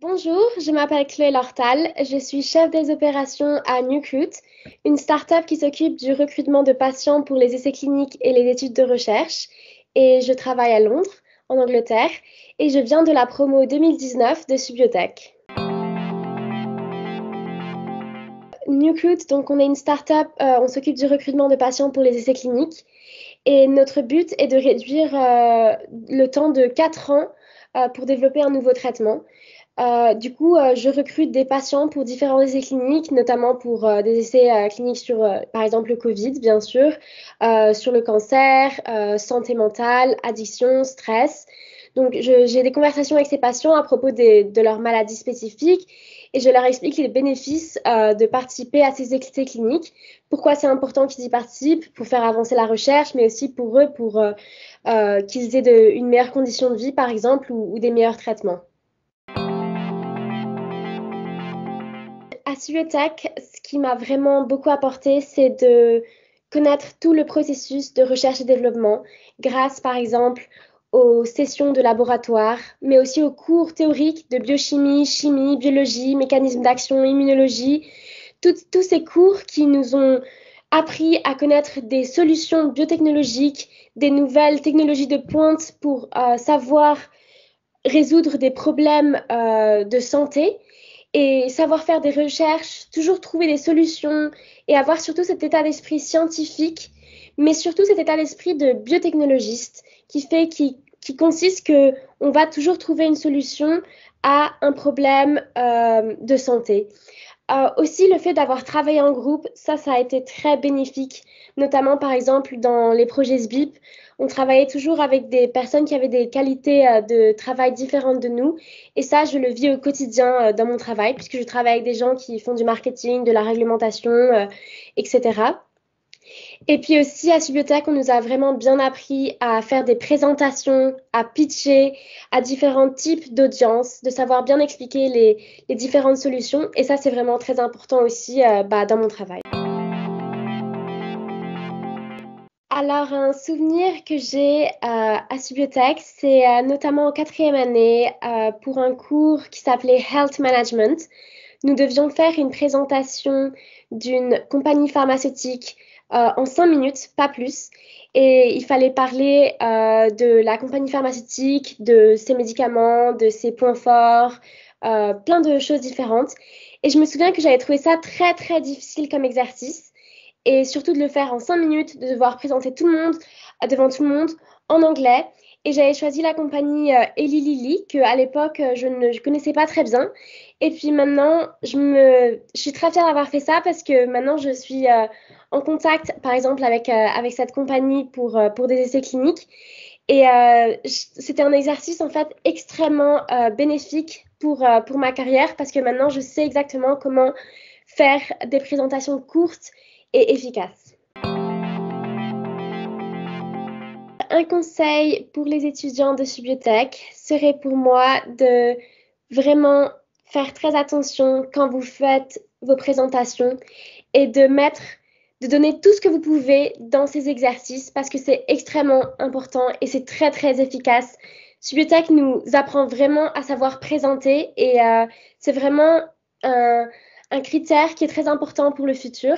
Bonjour, je m'appelle Chloé Lortal, je suis chef des opérations à Newcrute, une start-up qui s'occupe du recrutement de patients pour les essais cliniques et les études de recherche. Et je travaille à Londres, en Angleterre, et je viens de la promo 2019 de Subiotech. Newcrute, donc on est une start-up, on s'occupe du recrutement de patients pour les essais cliniques. Et notre but est de réduire le temps de 4 ans pour développer un nouveau traitement. Je recrute des patients pour différents essais cliniques, notamment pour des essais cliniques sur, par exemple, le Covid, bien sûr, sur le cancer, santé mentale, addiction, stress. Donc, j'ai des conversations avec ces patients à propos de leurs maladies spécifiques et je leur explique les bénéfices de participer à ces essais cliniques, pourquoi c'est important qu'ils y participent, pour faire avancer la recherche, mais aussi pour eux, pour qu'ils aient une meilleure condition de vie, par exemple, ou des meilleurs traitements. À Suetech, ce qui m'a vraiment beaucoup apporté, c'est de connaître tout le processus de recherche et développement, grâce par exemple aux sessions de laboratoire, mais aussi aux cours théoriques de biochimie, chimie, biologie, mécanismes d'action, immunologie, tous ces cours qui nous ont appris à connaître des solutions biotechnologiques, des nouvelles technologies de pointe pour savoir résoudre des problèmes de santé et savoir faire des recherches, toujours trouver des solutions et avoir surtout cet état d'esprit scientifique, mais surtout cet état d'esprit de biotechnologiste qui consiste que on va toujours trouver une solution à un problème de santé. Aussi, le fait d'avoir travaillé en groupe, ça a été très bénéfique, notamment par exemple dans les projets SBIP. On travaillait toujours avec des personnes qui avaient des qualités de travail différentes de nous. Et ça, je le vis au quotidien dans mon travail, puisque je travaille avec des gens qui font du marketing, de la réglementation, etc. Et puis aussi, à Subiotech, on nous a vraiment bien appris à faire des présentations, à pitcher à différents types d'audiences, de savoir bien expliquer les différentes solutions. Et ça, c'est vraiment très important aussi dans mon travail. Alors, un souvenir que j'ai à Subiotech, c'est notamment en quatrième année pour un cours qui s'appelait Health Management. Nous devions faire une présentation d'une compagnie pharmaceutique en 5 minutes, pas plus. Et il fallait parler de la compagnie pharmaceutique, de ses médicaments, de ses points forts, plein de choses différentes. Et je me souviens que j'avais trouvé ça très, très difficile comme exercice. Et surtout de le faire en 5 minutes, de devoir présenter tout le monde devant tout le monde en anglais. Et j'avais choisi la compagnie Eli Lilly, que à l'époque je ne connaissais pas très bien. Et puis maintenant, je suis très fière d'avoir fait ça parce que maintenant je suis en contact, par exemple, avec cette compagnie pour des essais cliniques. Et c'était un exercice en fait extrêmement bénéfique pour ma carrière parce que maintenant je sais exactement comment faire des présentations courtes et efficaces. Un conseil pour les étudiants de Subiotech serait pour moi de vraiment faire très attention quand vous faites vos présentations et de donner tout ce que vous pouvez dans ces exercices parce que c'est extrêmement important et c'est très très efficace. Subiotech nous apprend vraiment à savoir présenter et c'est vraiment un, un critère qui est très important pour le futur,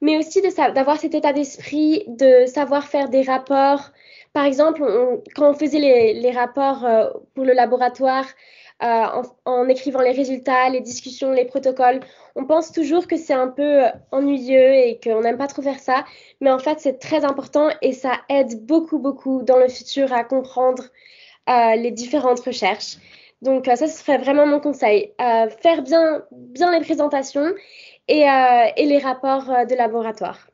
mais aussi d'avoir cet état d'esprit, de savoir faire des rapports. Par exemple, quand on faisait les rapports pour le laboratoire, en écrivant les résultats, les discussions, les protocoles, on pense toujours que c'est un peu ennuyeux et qu'on n'aime pas trop faire ça, mais en fait, c'est très important et ça aide beaucoup, beaucoup dans le futur à comprendre les différentes recherches. Donc, ça, ce serait vraiment mon conseil. Faire bien les présentations et les rapports de laboratoire.